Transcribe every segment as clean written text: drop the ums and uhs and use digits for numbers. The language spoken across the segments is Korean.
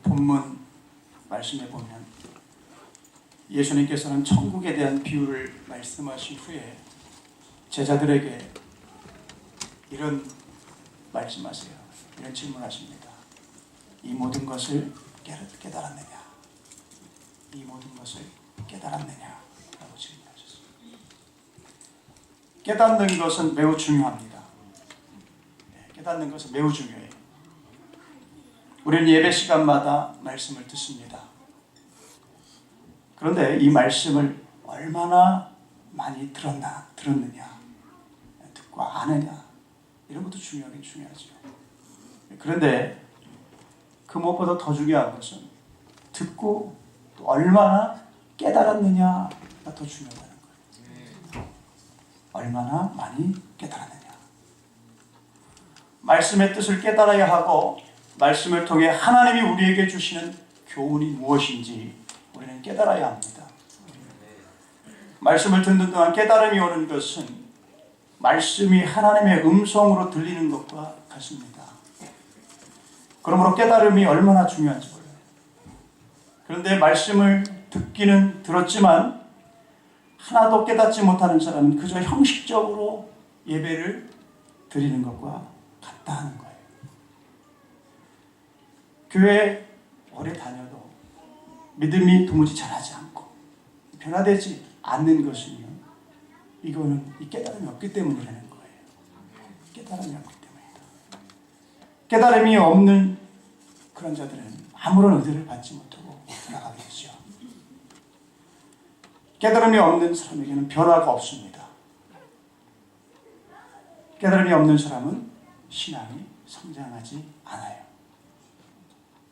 본문 말씀에 보면 예수님께서는 천국에 대한 비유를 말씀하신 후에 제자들에게 이런 말씀하세요. 이런 질문하십니다. 이 모든 것을 깨달았느냐? 이 모든 것을 깨달았느냐? 라고 질문하셨습니다. 깨닫는 것은 매우 중요합니다. 깨닫는 것은 매우 중요해요. 우리는 예배 시간마다 말씀을 듣습니다. 그런데 이 말씀을 얼마나 많이 들었느냐, 듣고 아느냐, 이런 것도 중요하긴 중요하죠. 그런데 그 무엇보다 더 중요한 것은 듣고 또 얼마나 깨달았느냐가 더 중요하다는 거예요. 얼마나 많이 깨달았느냐. 말씀의 뜻을 깨달아야 하고 말씀을 통해 하나님이 우리에게 주시는 교훈이 무엇인지 우리는 깨달아야 합니다. 말씀을 듣는 동안 깨달음이 오는 것은 말씀이 하나님의 음성으로 들리는 것과 같습니다. 그러므로 깨달음이 얼마나 중요한지 몰라요. 그런데 말씀을 듣기는 들었지만 하나도 깨닫지 못하는 사람은 그저 형식적으로 예배를 드리는 것과 같다 하는 거예요. 교회 오래 다녀도 믿음이 도무지 자라지 않고 변화되지 않는 것이면 이거는 이 깨달음이 없기 때문이라는 거예요. 깨달음이 없기 때문이다. 깨달음이 없는 그런 자들은 아무런 은혜를 받지 못하고 나가게 되죠. 깨달음이 없는 사람에게는 변화가 없습니다. 깨달음이 없는 사람은 신앙이 성장하지 않아요.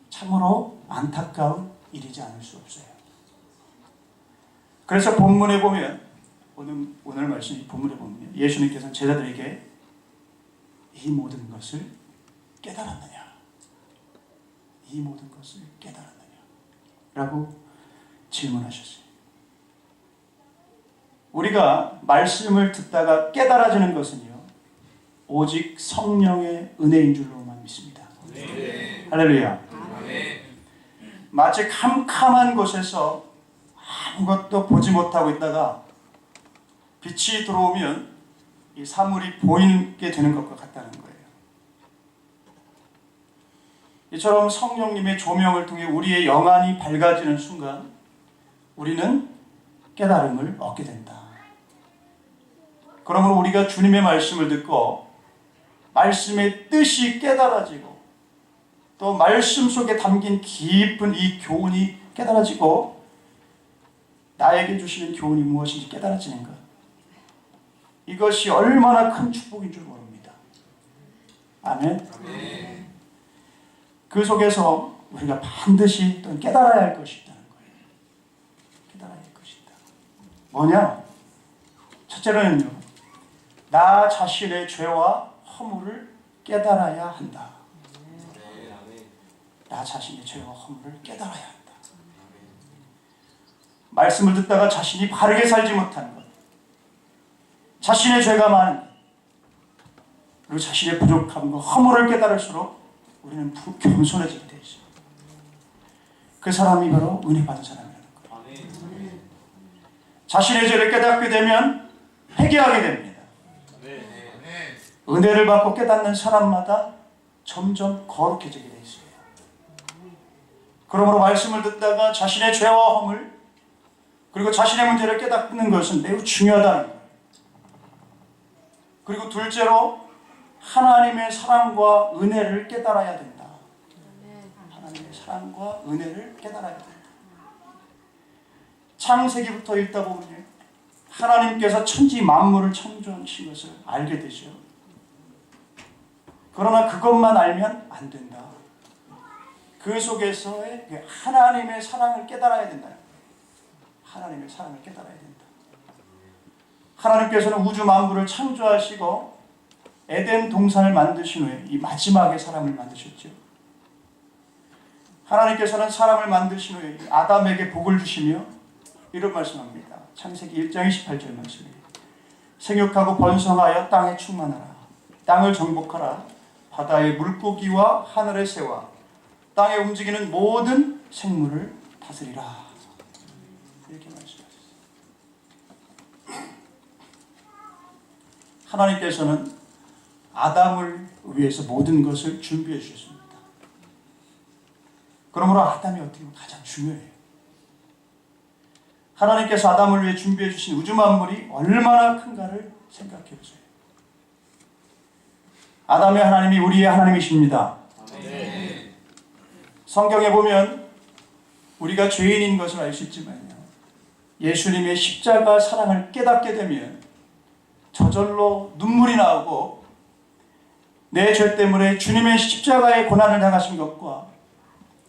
참으로 안타까운 일이지 않을 수 없어요. 그래서 본문에 보면 오늘 말씀 이 본문에 보면 예수님께서는 제자들에게 이 모든 것을 깨달았느냐? 이 모든 것을 깨달았느냐? 라고 질문하셨어요. 우리가 말씀을 듣다가 깨달아지는 것은요, 오직 성령의 은혜인 줄로만 믿습니다. 네. 할렐루야. 네. 마치 캄캄한 곳에서 아무것도 보지 못하고 있다가 빛이 들어오면 이 사물이 보이게 되는 것과 같다는 거예요. 이처럼 성령님의 조명을 통해 우리의 영안이 밝아지는 순간 우리는 깨달음을 얻게 된다. 그러므로 우리가 주님의 말씀을 듣고 말씀의 뜻이 깨달아지고 또 말씀 속에 담긴 깊은 이 교훈이 깨달아지고 나에게 주시는 교훈이 무엇인지 깨달아지는 것, 이것이 얼마나 큰 축복인 줄 모릅니다. 아멘. 아멘. 그 속에서 우리가 반드시 또 깨달아야 할 것이 있다는 거예요. 깨달아야 할 것이 있다. 뭐냐? 첫째로는요, 나 자신의 죄와 허물을 깨달아야 한다. 나 자신의 죄와 허물을 깨달아야 한다. 말씀을 듣다가 자신이 바르게 살지 못하는 것, 자신의 죄가 많은 것, 그리고 자신의 부족함과 허물을 깨달을수록 우리는 겸손해지게 되어 있어요. 그 사람이 바로 은혜 받은 사람이라는 거예요. 자신의 죄를 깨닫게 되면 회개하게 됩니다. 은혜를 받고 깨닫는 사람마다 점점 거룩해지게 되어 있어요. 그러므로 말씀을 듣다가 자신의 죄와 허물 그리고 자신의 문제를 깨닫는 것은 매우 중요하다는 거예요. 그리고 둘째로 하나님의 사랑과 은혜를 깨달아야 된다. 하나님의 사랑과 은혜를 깨달아야 된다. 창세기부터 읽다 보면 하나님께서 천지 만물을 창조하신 것을 알게 되죠. 그러나 그것만 알면 안 된다. 그 속에서의 하나님의 사랑을 깨달아야 된다. 하나님의 사랑을 깨달아야 된다. 하나님께서는 우주 만물을 창조하시고 에덴 동산을 만드신 후에 이 마지막에 사람을 만드셨죠. 하나님께서는 사람을 만드신 후에 아담에게 복을 주시며 이런 말씀합니다. 창세기 1장 28절 말씀입니다. 생육하고 번성하여 땅에 충만하라. 땅을 정복하라. 바다의 물고기와 하늘의 새와 땅에 움직이는 모든 생물을 다스리라. 이렇게 말씀하셨어요. 하나님께서는 아담을 위해서 모든 것을 준비해 주셨습니다. 그러므로 아담이 어떻게 보면 가장 중요해요. 하나님께서 아담을 위해 준비해 주신 우주 만물이 얼마나 큰가를 생각해 보세요. 아담의 하나님이 우리의 하나님이십니다. 네. 성경에 보면 우리가 죄인인 것을 알 수 있지만요, 예수님의 십자가 사랑을 깨닫게 되면 저절로 눈물이 나오고 내 죄 때문에 주님의 십자가의 고난을 당하신 것과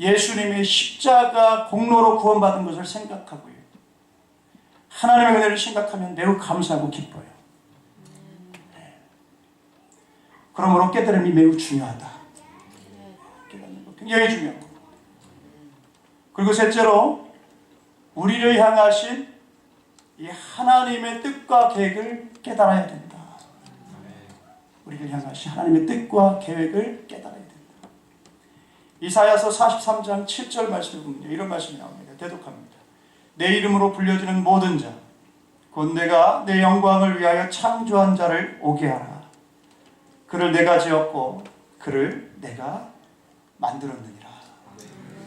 예수님의 십자가 공로로 구원받은 것을 생각하고요, 하나님의 은혜를 생각하면 매우 감사하고 기뻐요. 그러므로 깨달음이 매우 중요하다. 깨닫는 것 굉장히 중요한 것. 그리고 셋째로 우리를 향하신 이 하나님의 뜻과 계획을 깨달아야 된다. 우리를 향하신 하나님의 뜻과 계획을 깨달아야 된다. 이사야서 43장 7절 말씀을 보면 이런 말씀이 나옵니다. 대독합니다. 내 이름으로 불려지는 모든 자, 곧 내가 내 영광을 위하여 창조한 자를 오게 하라. 그를 내가 지었고 그를 내가 만들었느니라.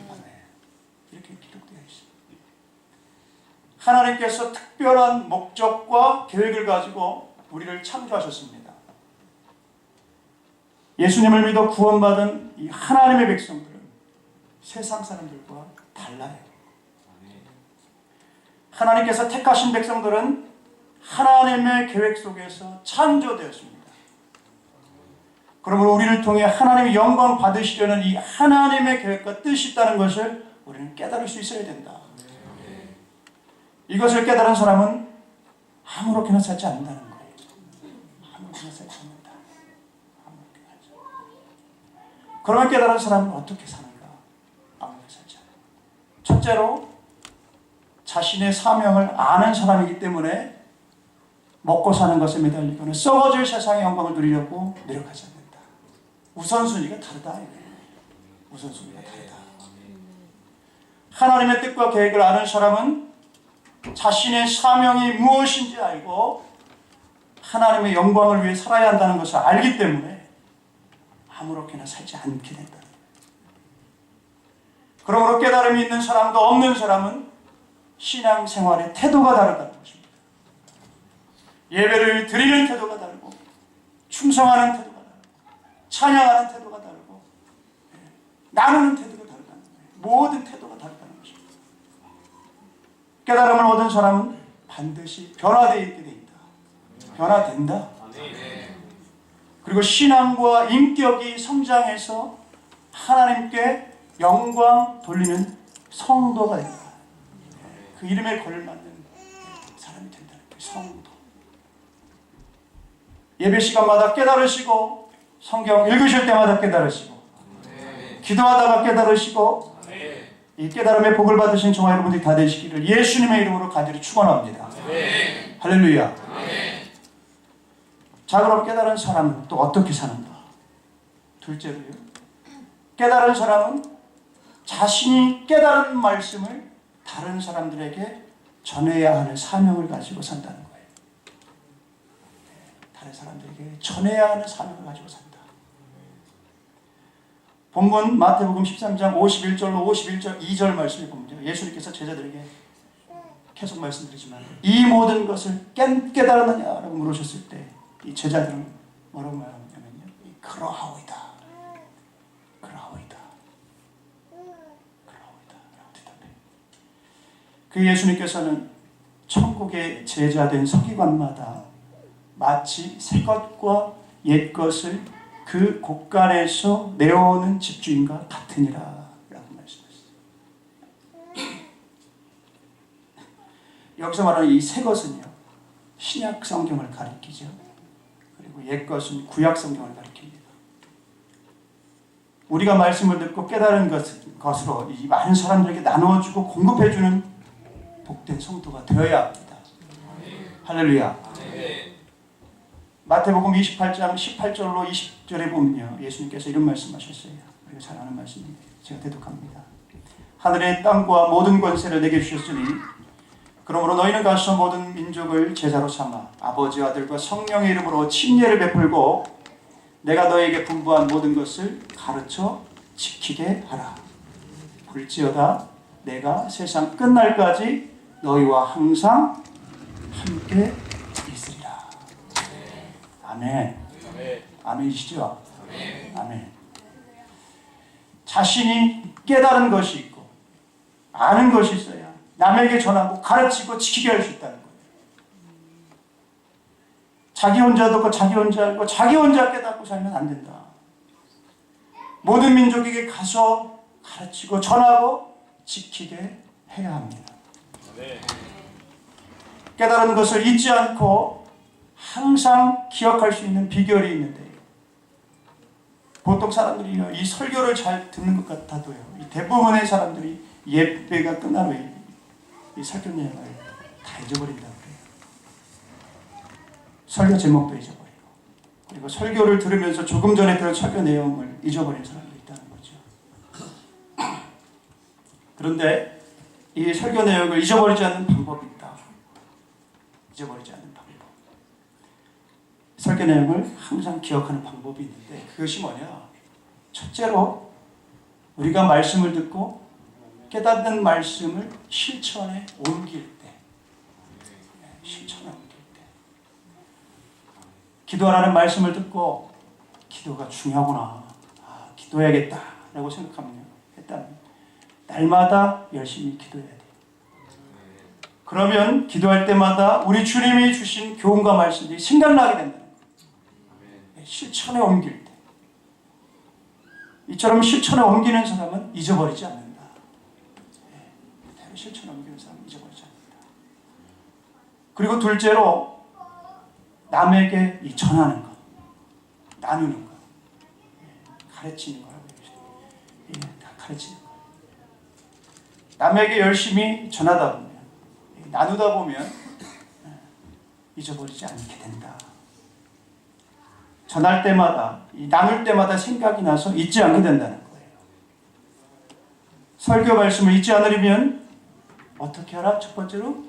아멘. 이렇게 기록되어 있습니다. 하나님께서 특별한 목적과 계획을 가지고 우리를 창조하셨습니다. 예수님을 믿어 구원받은 이 하나님의 백성들은 세상 사람들과 달라요. 하나님께서 택하신 백성들은 하나님의 계획 속에서 창조되었습니다. 그러므로 우리를 통해 하나님의 영광 받으시려는 이 하나님의 계획과 뜻이 있다는 것을 우리는 깨달을 수 있어야 된다. 이것을 깨달은 사람은 아무렇게나 살지 않는다는 거예요. 아무렇게나 살지 않는다. 아무렇게나 살지 않는다. 그러면 깨달은 사람은 어떻게 사는가? 아무렇게 살지 않는다. 첫째로 자신의 사명을 아는 사람이기 때문에 먹고 사는 것에 매달리거나 썩어질 세상의 영광을 누리려고 노력하지 않는다. 우선순위가 다르다. 우선순위가 다르다. 하나님의 뜻과 계획을 아는 사람은 자신의 사명이 무엇인지 알고 하나님의 영광을 위해 살아야 한다는 것을 알기 때문에 아무렇게나 살지 않게 된다. 그러므로 깨달음이 있는 사람과 없는 사람은 신앙생활의 태도가 다르다는 것입니다. 예배를 드리는 태도가 다르고 충성하는 태도가 다르고 찬양하는 태도가 다르고 나누는 태도가 다르다는 거예요. 모든 태도가 다르다는 것입니다. 깨달음을 얻은 사람은 반드시 변화되어 있게 됩니다. 변화된다. 그리고 신앙과 인격이 성장해서 하나님께 영광 돌리는 성도가 된다. 그 이름에 걸맞는 사람이 된다는 거예요. 성도. 예배 시간마다 깨달으시고 성경 읽으실 때마다 깨달으시고 기도하다가 깨달으시고 이 깨달음의 복을 받으신 저와 여러분들이 다 되시기를 예수님의 이름으로 간절히 축원합니다. 할렐루야. 자, 그럼 깨달은 사람은 또 어떻게 사는가? 둘째로요, 깨달은 사람은 자신이 깨달은 말씀을 다른 사람들에게 전해야 하는 사명을 가지고 산다는 거예요. 다른 사람들에게 전해야 하는 사명을 가지고 산다. 본문 마태복음 13장 51절로 51절 2절 말씀을 보면요, 예수님께서 제자들에게 계속 말씀드리지만 이 모든 것을 깨달았느냐라고 물으셨을 때 이 제자들은 뭐라고 말하냐면요, 그러하오이다. 그러하오이다. 그러하오이다. 라고 대답해요. 그 예수님께서는 천국의 제자된 서기관마다 마치 새 것과 옛 것을 그 곳간에서 내어오는 집주인과 같으니라 라고 말씀하셨어요. 여기서 말하는 이 새 것은요, 신약 성경을 가리키죠. 그리고 옛 것은 구약 성경을 가리킵니다. 우리가 말씀을 듣고 깨달은 것으로 이 많은 사람들에게 나누어주고 공급해주는 복된 성도가 되어야 합니다. 할렐루야. 마태복음 28장 18절로 20절에 보면요, 예수님께서 이런 말씀하셨어요. 우리가 잘 아는 말씀입니다. 제가 대독합니다. 하늘의 땅과 모든 권세를 내게 주셨으니 그러므로 너희는 가서 모든 민족을 제자로 삼아 아버지, 아들과 성령의 이름으로 침례를 베풀고 내가 너에게 분부한 모든 것을 가르쳐 지키게 하라. 볼지어다 내가 세상 끝날까지 너희와 항상 함께 있으리라. 아멘. 아멘이시죠? 아멘. 자신이 깨달은 것이 있고 아는 것이 있어야 남에게 전하고 가르치고 지키게 할 수 있다는 거예요. 자기 혼자 듣고 자기 혼자 알고 자기 혼자 깨닫고 살면 안 된다. 모든 민족에게 가서 가르치고 전하고 지키게 해야 합니다. 깨달은 것을 잊지 않고 항상 기억할 수 있는 비결이 있는데 보통 사람들이 이 설교를 잘 듣는 것 같아도요. 이 대부분의 사람들이 예배가 끝난 후에 이 설교 내용을 다 잊어버린다고 그래요. 설교 제목도 잊어버리고 그리고 설교를 들으면서 조금 전에 들은 설교 내용을 잊어버린 사람도 있다는 거죠. 그런데 이 설교 내용을 잊어버리지 않는 방법이 있다. 잊어버리지 않는 방법. 설교 내용을 항상 기억하는 방법이 있는데 그것이 뭐냐? 첫째로 우리가 말씀을 듣고 깨닫는 말씀을 실천에 옮길 때, 실천에 옮길 때, 기도하라는 말씀을 듣고 기도가 중요하구나, 기도해야겠다라고 생각하면요, 일단 날마다 열심히 기도해야 돼요. 그러면 기도할 때마다 우리 주님이 주신 교훈과 말씀이 생각나게 된다는 거예요. 실천에 옮길 때. 이처럼 실천에 옮기는 사람은 잊어버리지 않는다. 실천에 옮기는 사람은 잊어버리지 않는다. 그리고 둘째로 남에게 이 전하는 것, 나누는 것, 가르치는 거라고 얘기해요. 가르치는 것. 남에게 열심히 전하다 보면, 나누다 보면 잊어버리지 않게 된다. 전할 때마다, 나눌 때마다 생각이 나서 잊지 않게 된다는 거예요. 설교 말씀을 잊지 않으려면 어떻게 하라? 첫 번째로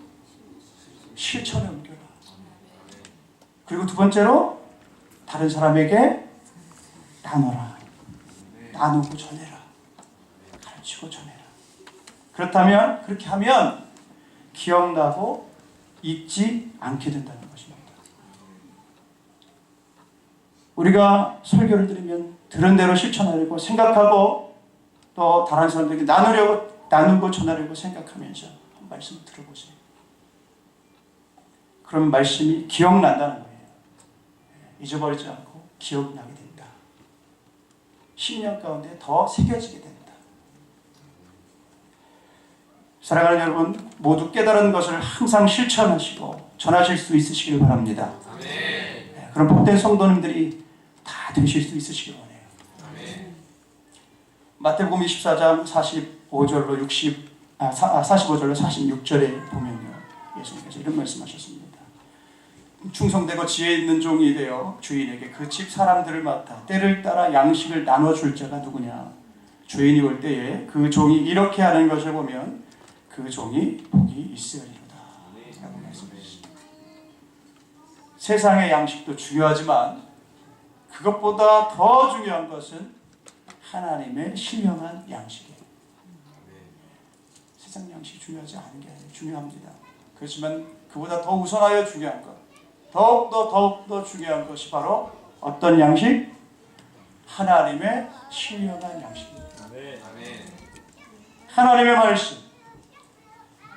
실천에 옮겨라. 그리고 두 번째로 다른 사람에게 나눠라. 나누고 전해라. 가르치고 전해라. 그렇다면 그렇게 하면 기억나고 잊지 않게 된다는 것입니다. 우리가 설교를 들으면 들은 대로 실천하려고 생각하고 또 다른 사람들에게 나누고 전하려고 생각하면서 한 말씀 들어보세요. 그럼 말씀이 기억난다는 거예요. 잊어버리지 않고 기억나게 된다. 심령 가운데 더 새겨지게 된다. 사랑하는 여러분, 모두 깨달은 것을 항상 실천하시고 전하실 수 있으시길 바랍니다. 그럼 복된 성도님들이 다 되실 수 있으시길 원해요. 마태복음 24장 45절로 46절에 보면요, 예수님께서 이런 말씀하셨습니다. 충성되고 지혜 있는 종이 되어 주인에게 그 집 사람들을 맡아 때를 따라 양식을 나눠줄 자가 누구냐? 주인이 올 때에 그 종이 이렇게 하는 것을 보면 그 종이 복이 있으리로다 라고 말씀하셨습니다. 세상의 양식도 중요하지만 그것보다 더 중요한 것은 하나님의 신령한 양식이에요. 세상 양식이 중요하지 않은 게 아니에요. 중요합니다. 그렇지만 그보다 더 우선하여 중요한 것, 더욱더 중요한 것이 바로 어떤 양식? 하나님의 신령한 양식입니다. 하나님의 말씀,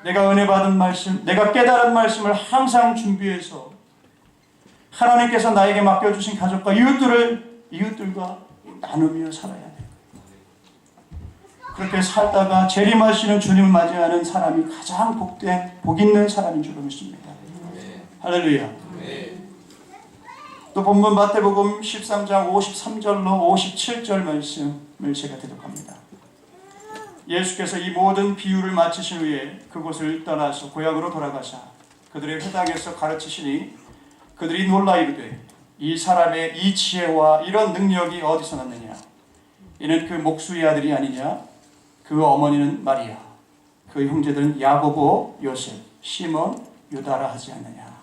내가 은혜 받은 말씀, 내가 깨달은 말씀을 항상 준비해서 하나님께서 나에게 맡겨주신 가족과 이웃들과 나누며 살아야 돼요. 그렇게 살다가 재림하시는 주님을 맞이하는 사람이 가장 복 있는 사람인 줄 믿습니다. 할렐루야. 또 본문 마태복음 13장 53절로 57절 말씀을 제가 대독합니다. 예수께서 이 모든 비유를 마치신 후에 그곳을 떠나서 고향으로 돌아가사 그들의 회당에서 가르치시니 그들이 놀라 이르되 이 사람의 이 지혜와 이런 능력이 어디서 났느냐? 이는 그 목수의 아들이 아니냐? 그 어머니는 마리아, 그 형제들은 야고보, 요셉, 시몬, 유다라 하지 않느냐?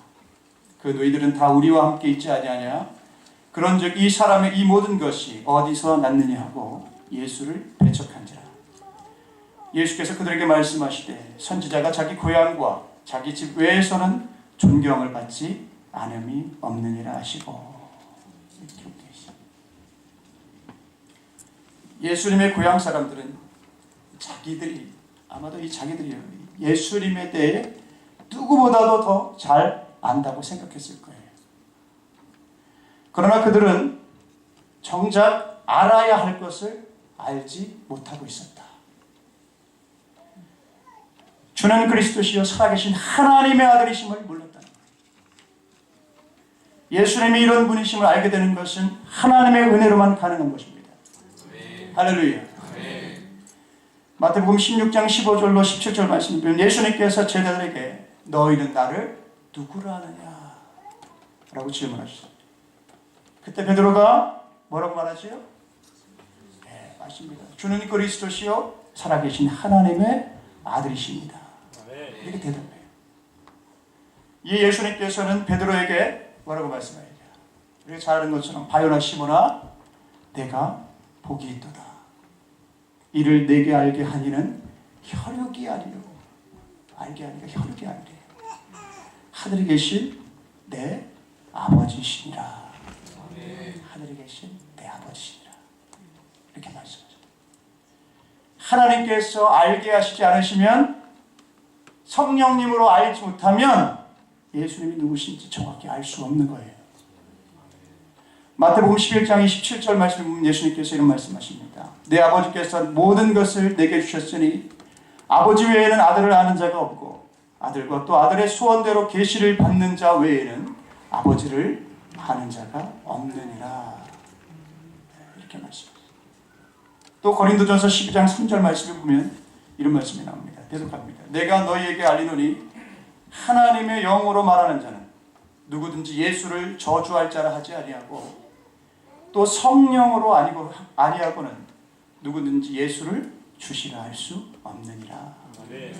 그 너희들은 다 우리와 함께 있지 아니하냐? 그런즉 이 사람의 이 모든 것이 어디서 났느냐 하고 예수를 배척한지라. 예수께서 그들에게 말씀하시되 선지자가 자기 고향과 자기 집 외에서는 존경을 받지 않음이 없느니라 하시고. 예수님의 고향 사람들은 자기들이, 아마도 이 자기들이 예수님에 대해 누구보다도 더 잘 안다고 생각했을 거예요. 그러나 그들은 정작 알아야 할 것을 알지 못하고 있었다. 주는 그리스도시요 살아계신 하나님의 아들이심을 몰랐다는 거예요. 예수님이 이런 분이심을 알게 되는 것은 하나님의 은혜로만 가능한 것입니다. 할렐루야. 마태복음 16장 15절로 17절 말씀을 보면 예수님께서 제자들에게 너희는 나를 누구라 하느냐? 라고 질문하셨습니다. 그때 베드로가 뭐라고 말하지요? 네, 맞습니다. 주는 그리스도시요 살아계신 하나님의 아들이십니다. 이렇게 대답해요. 이 예수님께서는 베드로에게 뭐라고 말씀하죠? 우리가 잘 아는 것처럼 바요나 시모나 내가 복이 있도다. 이를 내게 알게 하니는 혈육이 아니요. 알게 하니까 혈육이 아니래요. 하늘에 계신 내 아버지시니라. 하늘에 계신 내 아버지시니라. 이렇게 말씀하죠. 하나님께서 알게 하시지 않으시면, 성령님으로 알지 못하면 예수님이 누구신지 정확히 알 수 없는 거예요. 마태복음 11장 27절 말씀을 보면 예수님께서 이런 말씀하십니다. 내 아버지께서 모든 것을 내게 주셨으니 아버지 외에는 아들을 아는 자가 없고 아들과 또 아들의 소원대로 계시를 받는 자 외에는 아버지를 아는 자가 없느니라. 이렇게 말씀하십니다. 또 고린도전서 12장 3절 말씀을 보면 이런 말씀이 나옵니다. 계속합니다. 내가 너희에게 알리노니 하나님의 영으로 말하는 자는 누구든지 예수를 저주할 자라 하지 아니하고 또 성령으로 아니하고는 누구든지 예수를 주시라 할 수 없느니라. 네.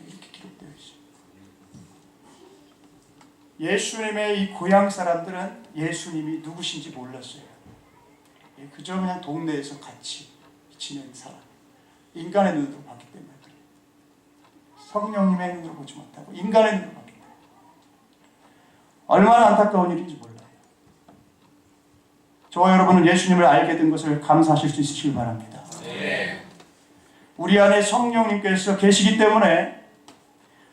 이렇게 기록되어 있습니다. 예수님의 이 고향 사람들은 예수님이 누구신지 몰랐어요. 그저 그냥 동네에서 같이 지낸 사람, 인간의 눈으로 봤기 때문에 그래요. 성령님의 눈으로 보지 못하고 인간의 눈으로 봤기 때문에. 얼마나 안타까운 일인지 몰라요. 저와 여러분은 예수님을 알게 된 것을 감사하실 수 있으시길 바랍니다. 네. 우리 안에 성령님께서 계시기 때문에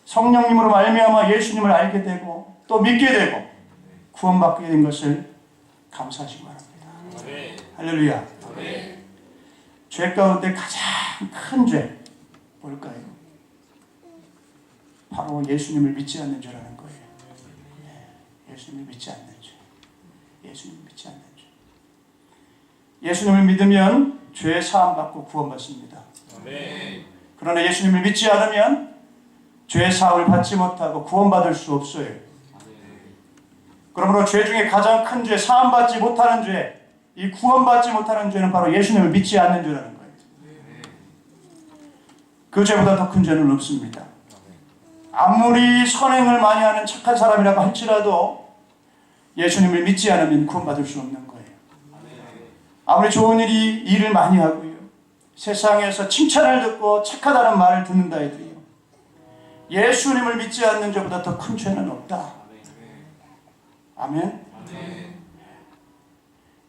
성령님으로 말미암아 예수님을 알게 되고 또 믿게 되고 구원받게 된 것을 감사하시기 바랍니다. 네. 할렐루야. 네. 죄 가운데 가장 큰 죄 뭘까요? 바로 예수님을 믿지 않는 죄라는 거예요. 예수님을 믿지 않는 죄. 예수님을 믿지 않는 죄. 예수님을 믿으면 죄 사함 받고 구원받습니다. 아멘. 그러나 예수님을 믿지 않으면 죄 사함을 받지 못하고 구원받을 수 없어요. 그러므로 죄 중에 가장 큰 죄, 사함 받지 못하는 죄, 이 구원받지 못하는 죄는 바로 예수님을 믿지 않는 죄라는 거예요. 그 죄보다 더 큰 죄는 없습니다. 아무리 선행을 많이 하는 착한 사람이라고 할지라도 예수님을 믿지 않으면 구원받을 수 없는 거예요. 아무리 좋은 일을 많이 하고요, 세상에서 칭찬을 듣고 착하다는 말을 듣는다 해도요, 예수님을 믿지 않는 죄보다 더 큰 죄는 없다. 아멘.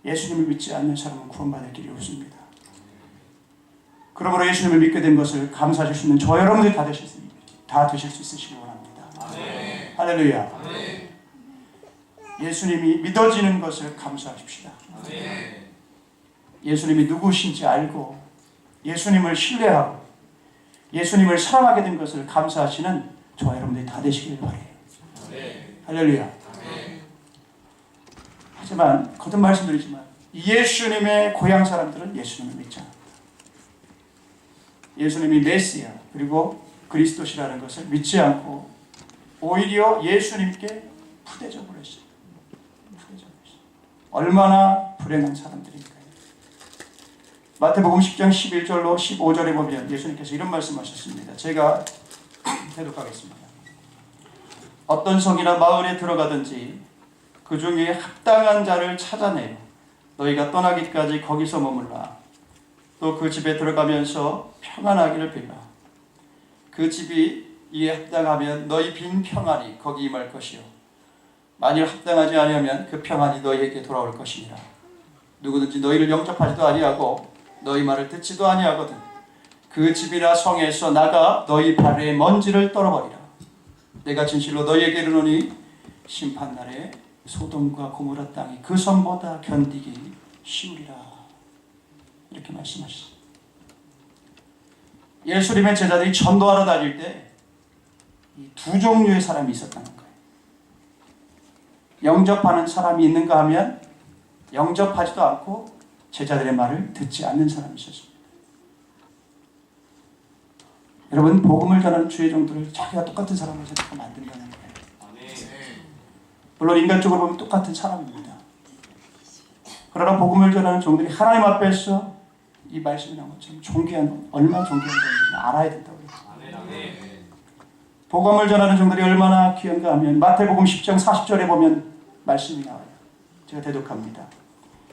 예수님을 믿지 않는 사람은 구원받을 길이 없습니다. 그러므로 예수님을 믿게 된 것을 감사하실 수 있는 저 여러분들이 다 되실 수 있으시기 원합니다. 아멘. 할렐루야. 아멘. 예수님이 믿어지는 것을 감사하십시다. 아멘. 예수님이 누구신지 알고 예수님을 신뢰하고 예수님을 사랑하게 된 것을 감사하시는 저와 여러분들이 다 되시길 바라요. 아멘. 할렐루야. 아멘. 하지만 거듭 말씀드리지만 예수님의 고향 사람들은 예수님을 믿지 않아요. 예수님이 메시아 그리고 그리스도시라는 것을 믿지 않고 오히려 예수님께 푸대접을 했어요. 얼마나 불행한 사람들일까요? 마태복음 10장 11절로 15절에 보면 예수님께서 이런 말씀하셨습니다. 제가 해독하겠습니다. 어떤 성이나 마을에 들어가든지 그 중에 합당한 자를 찾아내요. 너희가 떠나기까지 거기서 머물라. 또 그 집에 들어가면서 평안하기를 빌라. 그 집이 이에 합당하면 너희 빈 평안이 거기 임할 것이요 만일 합당하지 아니하면 그 평안이 너희에게 돌아올 것이니라. 누구든지 너희를 영접하지도 아니하고 너희 말을 듣지도 아니하거든 그 집이나 성에서 나가 너희 발에 먼지를 떨어버리라. 내가 진실로 너희에게 이르노니 심판날에 소돔과 고모라 땅이 그 성보다 견디기 쉬우리라. 이렇게 말씀하셨습니다. 예수님의 제자들이 전도하러 다닐 때 이 두 종류의 사람이 있었다는 거예요. 영접하는 사람이 있는가 하면 영접하지도 않고 제자들의 말을 듣지 않는 사람이 있었습니다. 여러분, 복음을 전하는 주의 종들을 자기가 똑같은 사람으로 생각하면 안 된다는 거예요. 물론 인간적으로 보면 똑같은 사람입니다. 그러나 복음을 전하는 종들이 하나님 앞에서 이 말씀이 나온 것처럼 얼마나 존귀한 자인지 알아야 된다고 해요. 복음을 전하는 종들이 얼마나 귀한가 하면 마태복음 10장 40절에 보면 말씀이 나와요. 제가 대독합니다.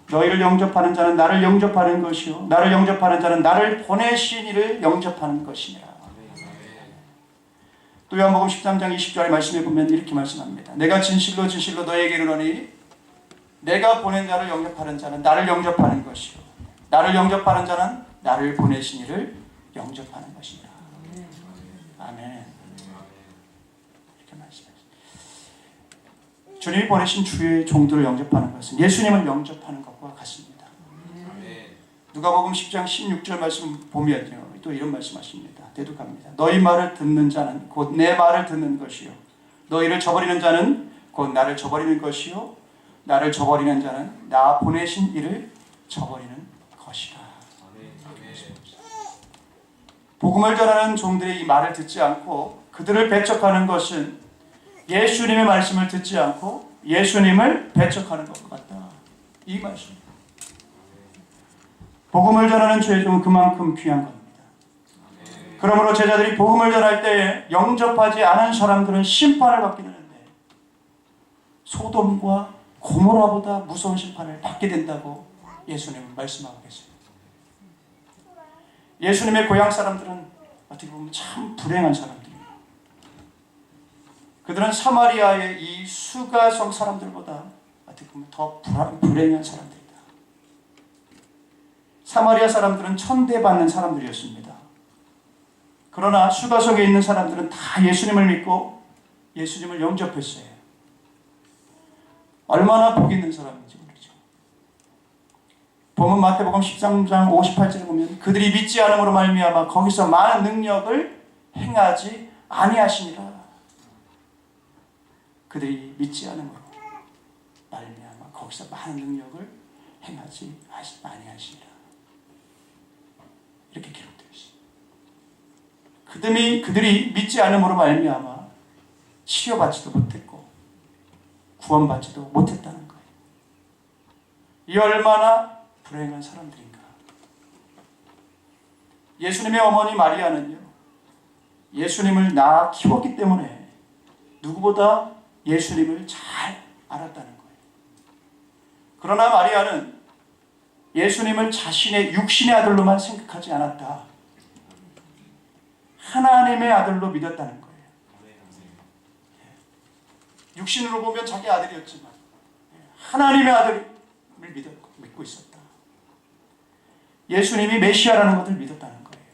너희를 영접하는 자는 나를 영접하는 것이요 나를 영접하는 자는 나를 보내신 이를 영접하는 것이니라. 또 요한복음 13장 20절의 말씀에 보면 이렇게 말씀합니다. 내가 진실로 진실로 너희에게 이르노니 내가 보낸 자를 영접하는 자는 나를 영접하는 것이요 나를 영접하는 자는 나를 보내신 이를 영접하는 것이니라. 아멘. 이렇게 말씀하십니다. 주님이 보내신 주의 종들을 영접하는 것은 예수님을 영접하는 것과 같습니다. 누가복음 10장 16절 말씀 보면요 또 이런 말씀하십니다. 대독합니다. 너희 말을 듣는 자는 곧 내 말을 듣는 것이요 너희를 저버리는 자는 곧 나를 저버리는 것이요 나를 저버리는 자는 나 보내신 이를 저버리는 것이라. 복음을 전하는 종들이 이 말을 듣지 않고 그들을 배척하는 것은 예수님의 말씀을 듣지 않고 예수님을 배척하는 것과 같다. 이 말씀입니다. 복음을 전하는 주의 종은 그만큼 귀한 겁니다. 그러므로 제자들이 복음을 전할 때에 영접하지 않은 사람들은 심판을 받게 되는데 소돔과 고모라보다 무서운 심판을 받게 된다고 예수님은 말씀하고 계세요. 예수님의 고향 사람들은 어떻게 보면 참 불행한 사람들이에요. 그들은 사마리아의 이 수가성 사람들보다 어떻게 보면 더 불행한 사람들이다. 사마리아 사람들은 천대받는 사람들이었습니다. 그러나 수가성에 있는 사람들은 다 예수님을 믿고 예수님을 영접했어요. 얼마나 복 있는 사람인지 모르죠. 보면 마태복음 13장 58절에 보면 그들이 믿지 않음으로 말미암아 거기서 많은 능력을 행하지 아니하시니라. 그들이 믿지 않음으로 말미암아 거기서 많은 능력을 행하지 아니하시니라. 이렇게 기록되어 있습니다. 그들이 믿지 않음으로 말미암아 치료받지도 못했고 구원받지도 못했다는 거예요. 이 얼마나 불행한 사람들인가. 예수님의 어머니 마리아는요, 예수님을 낳아 키웠기 때문에 누구보다 예수님을 잘 알았다는 거예요. 그러나 마리아는 예수님을 자신의 육신의 아들로만 생각하지 않았다. 하나님의 아들로 믿었다는 거예요. 육신으로 보면 자기 아들이었지만 하나님의 아들을 믿고 있었다. 예수님이 메시아라는 것을 믿었다는 거예요.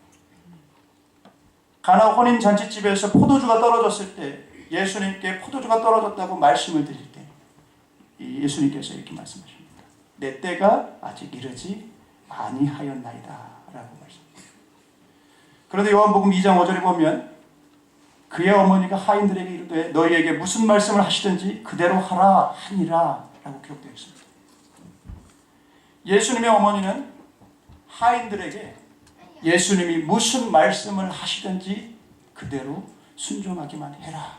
가나 혼인 잔치집에서 포도주가 떨어졌을 때 예수님께 포도주가 떨어졌다고 말씀을 드릴 때 예수님께서 이렇게 말씀하십니다. 내 때가 아직 이르지 아니하였나이다 라고 말씀합니다. 그런데 요한복음 2장 5절에 보면 그의 어머니가 하인들에게 이르되 너희에게 무슨 말씀을 하시든지 그대로 하라 하니라 라고 기록되어 있습니다. 예수님의 어머니는 하인들에게 예수님이 무슨 말씀을 하시든지 그대로 순종하기만 해라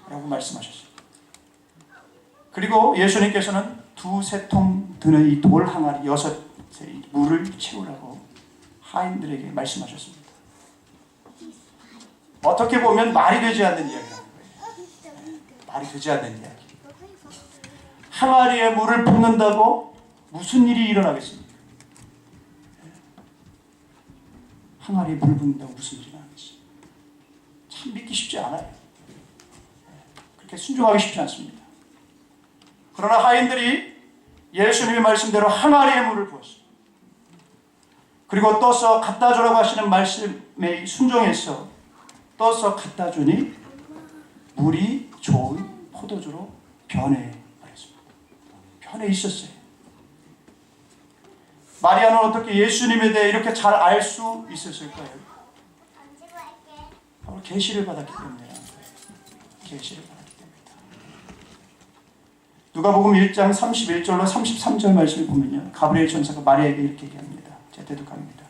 라고 말씀하셨습니다. 그리고 예수님께서는 2-3통 드는 이 돌 항아리 6의 물을 채우라고 하인들에게 말씀하셨습니다. 어떻게 보면 말이 되지 않는 이야기라는 거예요. 말이 되지 않는 이야기. 항아리에 물을 붓는다고 무슨 일이 일어나겠습니까? 항아리에 물을 붓는다고 무슨 일이 일어나겠습니까? 참 믿기 쉽지 않아요. 그렇게 순종하기 쉽지 않습니다. 그러나 하인들이 예수님의 말씀대로 항아리에 물을 부었어요. 그리고 떠서 갖다 주라고 하시는 말씀에 순종해서 떠서 갖다 주니 물이 좋은 포도주로 변해버렸습니다. 변해 있었어요. 마리아는 어떻게 예수님에 대해 이렇게 잘 알 수 있었을까요? 바로 계시를 받았기 때문에. 계시를 받았기 때문이다. 누가복음 1장 31절로 33절 말씀을 보면요, 가브리엘 천사가 마리아에게 이렇게 얘기합니다. 제가 대독합니다.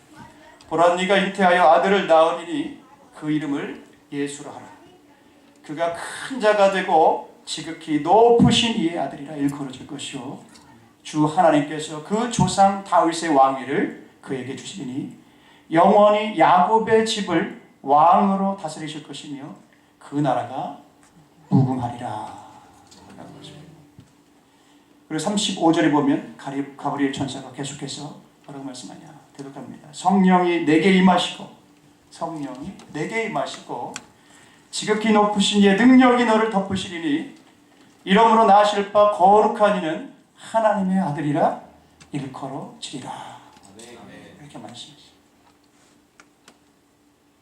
보라, 네가 잉태하여 아들을 낳으리니 그 이름을 예수라 하라. 그가 큰 자가 되고 지극히 높으신 이의 아들이라 일컬어질 것이요, 주 하나님께서 그 조상 다윗의 왕위를 그에게 주시리니 영원히 야곱의 집을 왕으로 다스리실 것이며 그 나라가 무궁하리라. 그리고 35절에 보면 가브리엘 천사가 계속해서 뭐라고 말씀하냐, 대독합니다. 성령이 내게 임하시고, 성령이 내게 임하시고 지극히 높으신 이의 능력이 너를 덮으시리니 이러므로 나실 바 거룩한 이는 하나님의 아들이라 일컬어지리라. 이렇게 말씀하셨습니다.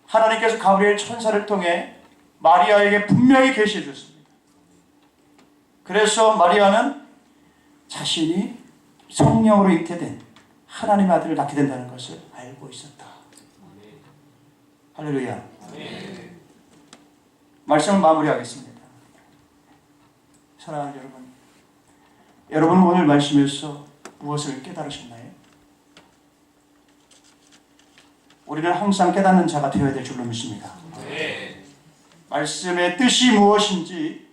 하나님께서 가브리엘 천사를 통해 마리아에게 분명히 계시해 줬습니다. 그래서 마리아는 자신이 성령으로 잉태된 하나님의 아들을 낳게 된다는 것을 알고 있었다. 할렐루야. 말씀을 마무리하겠습니다. 사랑하는 여러분, 여러분은 오늘 말씀에서 무엇을 깨달으셨나요? 우리는 항상 깨닫는 자가 되어야 될 줄로 믿습니다. 말씀의 뜻이 무엇인지,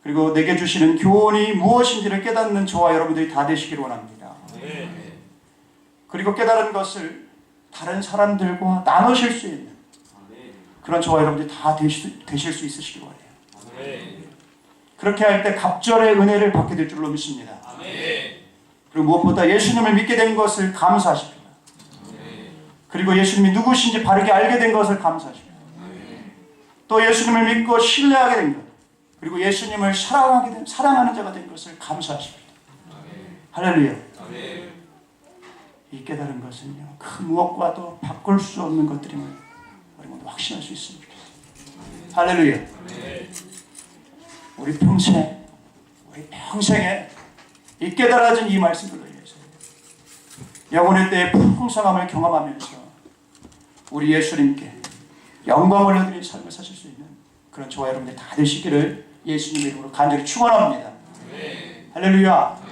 그리고 내게 주시는 교훈이 무엇인지를 깨닫는 저와 여러분들이 다 되시기를 원합니다. 그리고 깨달은 것을 다른 사람들과 나누실 수 있는 그런 저와 여러분들이 다 되실 수 있으시기 바라요. 그렇게 할 때 갑절의 은혜를 받게 될 줄로 믿습니다. 그리고 무엇보다 예수님을 믿게 된 것을 감사하십니다. 그리고 예수님이 누구신지 바르게 알게 된 것을 감사하십니다. 또 예수님을 믿고 신뢰하게 된 것, 그리고 예수님을 사랑하는 자가 된 것을 감사하십니다. 할렐루야. 이 깨달은 것은요, 그 무엇과도 바꿀 수 없는 것들임을 우리 모두 확신할 수 있으면 좋겠습니다. 할렐루야. 우리 평생에 이 깨달아진 이 말씀들로 인해서 영혼의 때의 풍성함을 경험하면서 우리 예수님께 영광 올려드리는 삶을 사실 수 있는 그런 저와 여러분들 다 되시기를 예수님의 이름으로 간절히 축원합니다. 할렐루야.